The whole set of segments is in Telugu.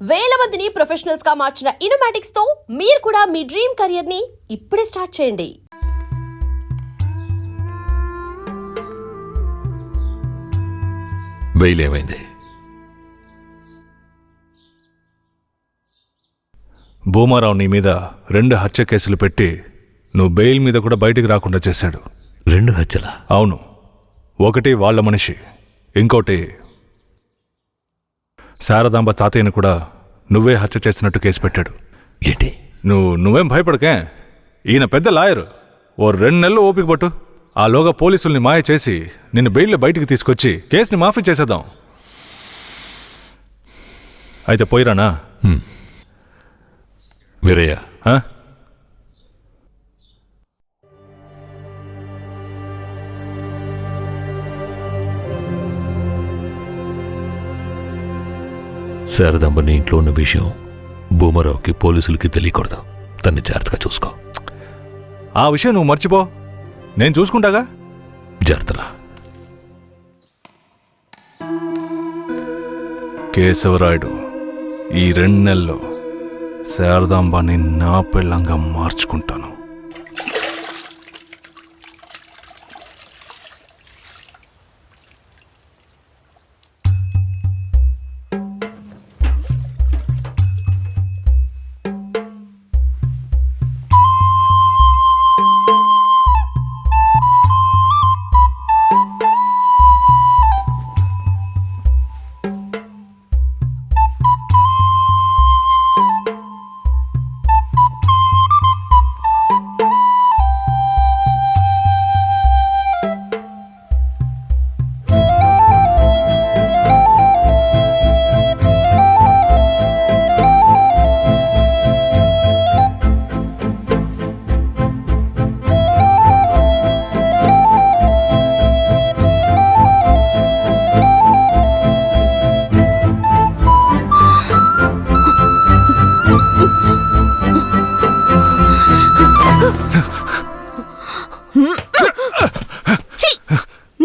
వేల మందిని ప్రొఫెషనల్స్ గా మార్చిన ఇనోమాటిక్స్ తో మీరు కూడా మీ డ్రీమ్ కెరియర్ ని ఇప్పుడే స్టార్ట్ చేయండి. బెయిల్ ఏమైంది? భూమారావు నీ మీద 2 హత్య కేసులు పెట్టి నువ్వు బెయిల్ మీద కూడా బయటికి రాకుండా చేశాడు. 2 హత్యలా? అవును. ఒకటి వాళ్ళ మనిషి, ఇంకోటి శారదాంబ తాతయ్యను కూడా నువ్వే హత్య చేసినట్టు కేసు పెట్టాడు. ఏంటి? నువ్వేం భయపడకే. ఈయన పెద్ద లాయరు. ఓ 2 నెలలు ఓపిక పట్టు. ఆలోగా పోలీసుల్ని మాయ చేసి నిన్ను బెయిల్లో బయటికి తీసుకొచ్చి కేసుని మాఫీ చేసేద్దాం. అయితే పోయిరానా? వీరయ్య, శారదాంబ నీ ఇంట్లో ఉన్న విషయం భూమారావుకి పోలీసులకి తెలియకూడదు. తన్ని జాగ్రత్తగా చూసుకో. ఆ విషయం నువ్వు మర్చిపో, నేను చూసుకుంటాగా. జాగ్రత్తలా. కేశవరాయుడు, ఈ 2 నెలల్లో శారదాంబాని నా పెళ్ళంగా మార్చుకుంటాను.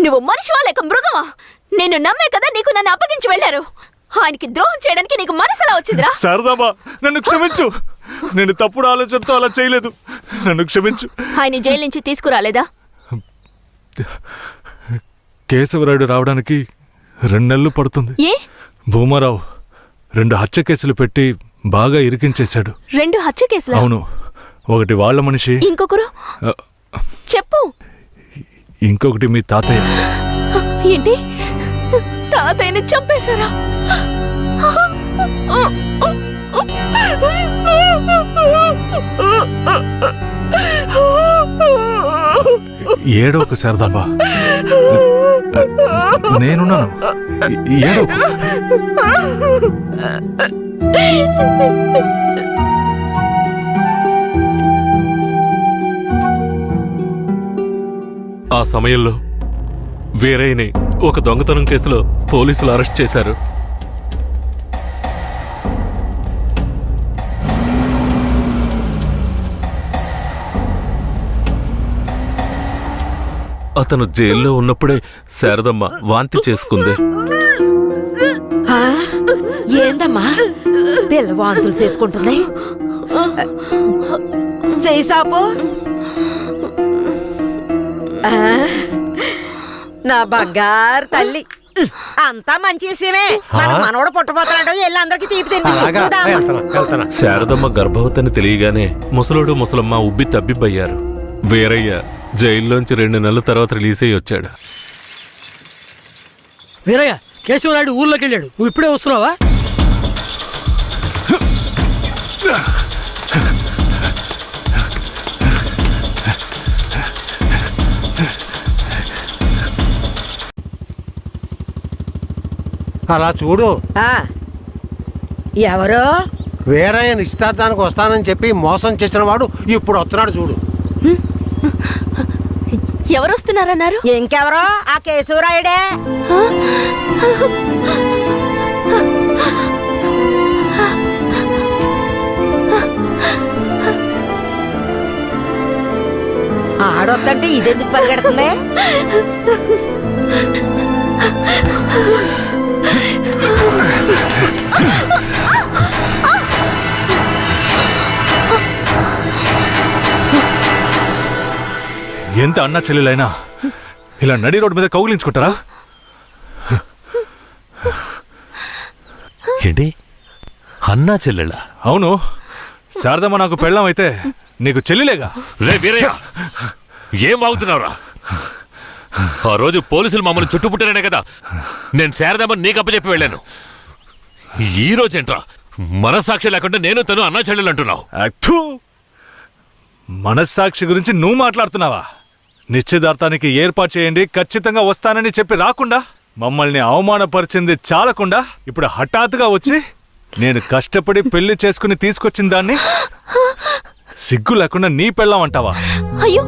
నువ్వు మనిషివా లేక మృగమా? నేను నమ్మే కదా నీకు నన్ను అప్పగించి వెళ్లారు. ఆయనకి ద్రోహం చేయడానికి నీకు మనసులా వచ్చిందిరా? శారదాంబా, నన్ను క్షమించు. నేను తప్పుడు ఆలోచనతో అలా చేయలేదు. నన్ను క్షమించు. ఆయన జైలు నుంచి తీసుకురాలేదా? కేశవరాయుడు రావడానికి 2 నెలలు పడుతుంది. ఏ? భూమారావు 2 హత్య కేసులు పెట్టి బాగా ఇరికించేశాడు. 2 హత్య కేసులా? అవును. ఒకటి వాళ్ళ మనిషి, ఇంకొకరు చెప్పు. ఇంకొకటి మీ తాతయ్య. ఏంటి? తాతయ్యని చంపేశారా? ఏడోకు శారదాంబా, నేనున్నాను. ఏడోకు. ఆ సమయంలో వీరయ్యని ఒక దొంగతనం కేసులో పోలీసులు అరెస్ట్ చేశారు. అతను జైల్లో ఉన్నప్పుడే శారదమ్మ వాంతి చేసుకుంది. ఏందమ్మా పిల్ల వాంతులు చేసుకుంటుంది? చేసాపు నా బంగారు తల్లి, అంతా మంచి విషయమే. మన మనవడు పుట్టబోతున్నాడు, వెళ్ళి అందరికి తీపి తినిపించు. శారదమ్మ గర్భవతిని తెలియగానే ముసలోడు ముసలమ్మ ఉబ్బి తబ్బిబ్బయ్యారు. వీరయ్య జైల్లోంచి 2 నెలల తర్వాత రిలీజ్ అయ్యి వచ్చాడు. వీరయ్య, కేశవరాయుడు ఊర్లోకి వెళ్ళాడు. నువ్వు ఇప్పుడే వస్తున్నావా? అలా చూడు. ఎవరు? వీరయ్య నిశ్చితార్థానికి వస్తానని చెప్పి మోసం చేసిన వాడు ఇప్పుడు వస్తున్నాడు చూడు. ఎవరొస్తున్నారన్నారు? ఇంకెవరో? ఆ కేశవరాయుడే. ఆడొద్దంటే ఇదెందుకు పరిగెడుతుంది? ఎంత అన్నా చెల్లెలైనా ఇలా నడి రోడ్డు మీద కౌగిలించుకుంటారా? ఏంటి అన్నా చెల్లెళ్ళా? అవును, శారదమ్మ నాకు పెళ్ళాం అయితే నీకు చెల్లిలేగా. రే వీరయ్య, ఏం వాగుతున్నావురా? ఆ రోజు పోలీసులు మమ్మల్ని చుట్టుముట్టారనే కదా నేను శారదమ్మని నీకు అప్పచెప్పి వెళ్ళాను. ఈ రోజేంట్రా మనస్సాక్షి లేకుండా నేను తను అన్నా చెల్లెలు అంటున్నావు? అత్తు, మనస్సాక్షి గురించి నువ్వు మాట్లాడుతున్నావా? నిశ్చితార్థానికి ఏర్పాటు చేయండి, ఖచ్చితంగా వస్తానని చెప్పి రాకుండా మమ్మల్ని అవమానపరిచింది చాలకుండా ఇప్పుడు హఠాత్తుగా వచ్చి నేను కష్టపడి పెళ్లి చేసుకుని తీసుకొచ్చిన దాన్ని సిగ్గు లేకుండా నీ పెళ్ళాం అంటావా? అయ్యో,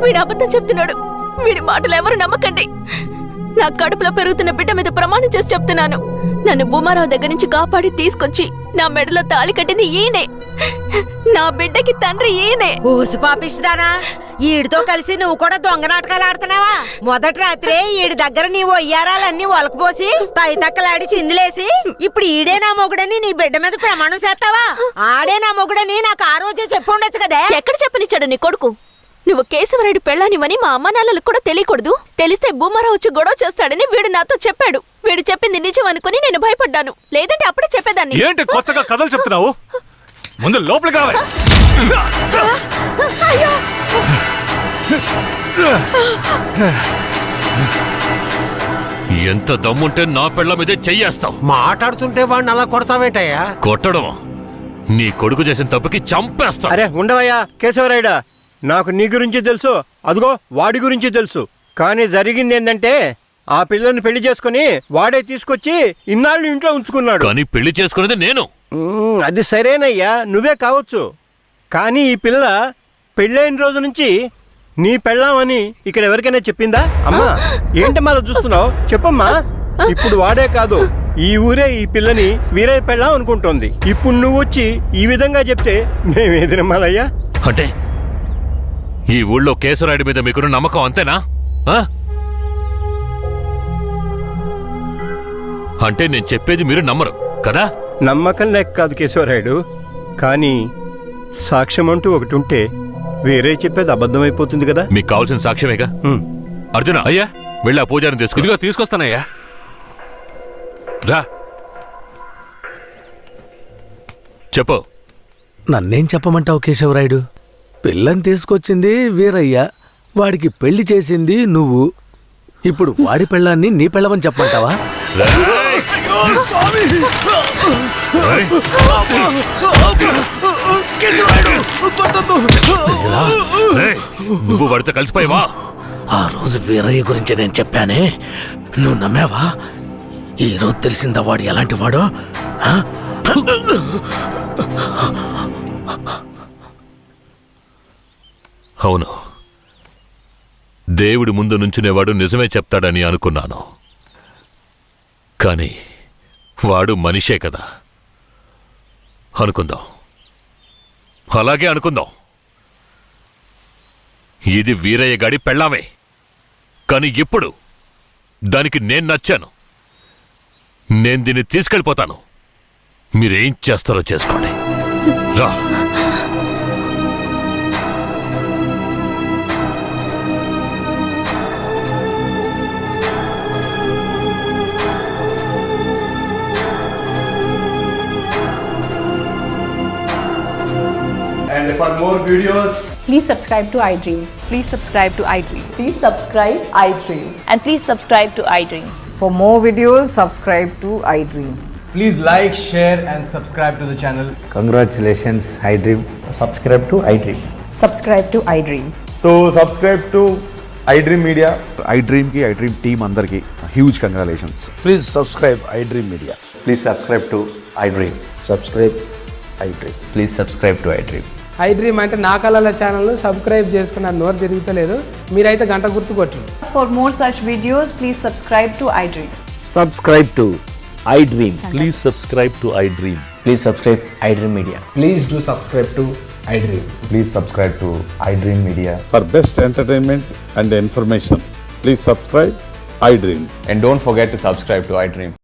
వీడు అబద్ధం చెప్తున్నాడు. వీడి మాటలు ఎవరు నమ్మకండి. నా కడుపులో పెరుగుతున్న బిడ్డ మీద ప్రమాణం చేసి చెప్తున్నాను. నన్ను భూమారావు దగ్గర నుంచి కాపాడి తీసుకొచ్చి నా మెడలో తాళి కట్టింది ఈయనే. నా బిడ్డకి తండ్రి ఈయనే. ఊసి పాపిస్తానా? ఈడితో కలిసి నువ్వు కూడా దొంగ నాటకాలు ఆడుతున్నావా? మొదటి రాత్రే ఈడి దగ్గర నీ ఒయ్యారాలన్నీ ఒలకపోసి తైతక్కలాడి చిందులేసి ఇప్పుడు ఈడే నా మొగుడని నీ బిడ్డ మీద ప్రమాణం చేస్తావా? ఆడే నా మొగుడని నాకు ఆ రోజే చెప్పు ఉండొచ్చు కదే. ఎక్కడ చెప్పనిచ్చాడు నీ కొడుకు? నువ్వు కేశవరాయుడు పెళ్ళానివని మా అమ్మ నాన్నలకు కూడా తెలియకూడదు. తెలిస్తే భూమారావు వచ్చి గొడవ చేస్తాడని వీడు నాతో చెప్పాడు. వీడు చెప్పింది నిజం అనుకుని నేను భయపడ్డాను. లేదంటే అప్పుడే చెప్పేదాన్ని. ఏంటి కొత్తగా కథలు చెప్తున్నావు? ముందు లోపలికి రావే. ఎంత దమ్ముంటే నా పెళ్ళ మీదే చెయ్యేస్తావు? మాట్లాడుతుంటే వాడిని అలా కొడతావేంటయ్యా? కొట్టడం నీ కొడుకు చేసిన తప్పుకి చంపేస్తా. అరే ఉండవయ్యా కేశవరాయుడా, నాకు నీ గురించి తెలుసు, అదిగో వాడి గురించి తెలుసు. కానీ జరిగింది ఏంటంటే ఆ పిల్లని పెళ్లి చేసుకుని వాడే తీసుకొచ్చి ఇన్నాళ్ళు ఇంట్లో ఉంచుకున్నాడు. కానీ పెళ్లి చేసుకునేది నేను. అది సరేనయ్యా, నువ్వే కావచ్చు. కానీ ఈ పిల్ల పెళ్ళైన రోజు నుంచి నీ పెళ్ళామని ఇక్కడ ఎవరికైనా చెప్పిందా? అమ్మా ఏంటమ్మా అలా చూస్తున్నావు? చెప్పమ్మా. ఇప్పుడు వాడే కాదు, ఈ ఊరే ఈ పిల్లని వీరయ్య పెళ్ళాం అనుకుంటోంది. ఇప్పుడు నువ్వు వచ్చి ఈ విధంగా చెప్తే మేమేది నమ్మాలయ్యా? అంటే ఈ ఊళ్ళో కేశవరాయుడి మీద మీకున్న నమ్మకం అంతేనా? అంటే నేను చెప్పేది మీరు నమ్మరు కదా? నమ్మకం లేక కాదు కేశవరాయుడు, కానీ సాక్ష్యం అంటూ ఒకటి ఉంటే వేరే చెప్పేది అబద్ధమైపోతుంది కదా. మీకు కావాల్సిన సాక్ష్యమేగా. అర్జున, అయ్యా, వెళ్ళి ఆ పూజారిని తీసుకో. ఇదిగో తీసుకొస్తానయ్యా. రా. చెప్పు. నన్నేం చెప్పమంటావు కేశవరాయుడు? పిల్లని తీసుకొచ్చింది వీరయ్య, వాడికి పెళ్లి చేసింది నువ్వు. ఇప్పుడు వాడి పెళ్ళాన్ని నీ పెళ్ళమని చెప్పమంటావా? నువ్వు వాడితో కలిసిపోయావా? ఆ రోజు వీరయ్య గురించి నేను చెప్పానే, నువ్వు నమ్మావా? ఈ రోజు తెలిసిందా వాడు ఎలాంటి వాడో? అవును, దేవుడి ముందు నుంచునేవాడు నిజమే చెప్తాడని అనుకున్నాను. కానీ వాడు మనిషే కదా. అనుకుందాం, అలాగే అనుకుందాం. ఇది వీరయ్య గాడి పెళ్ళామే. కానీ ఇప్పుడు దానికి నేను నచ్చాను. నేను దీన్ని తీసుకెళ్ళిపోతాను. మీరేం చేస్తారో చేసుకోండి. రా. And for more videos, Please subscribe to iDream. Please subscribe to iDream. Please subscribe iDream. And please subscribe to iDream. For more videos, subscribe to iDream. Please like, share and subscribe to the channel. Congratulations, iDream. Subscribe to iDream. Subscribe to iDream. So subscribe to iDream Media. iDream ki iDream team andarki huge congratulations. Please subscribe iDream Media. Please subscribe to iDream. Subscribe iDream. Please subscribe to iDream. iDream అంటే నా కళల ఛానల్ సబ్స్క్రైబ్ చేసుకున్న నోరు తిరుగుతలేదు. మీరైతే గంట గుర్తు కొట్టండి. For more such videos, please subscribe to iDream. Subscribe to iDream. Please subscribe to iDream. Please subscribe iDream Media. Please do subscribe to iDream. Please subscribe to iDream Media. For best entertainment and information, please subscribe iDream. And don't forget to subscribe to iDream.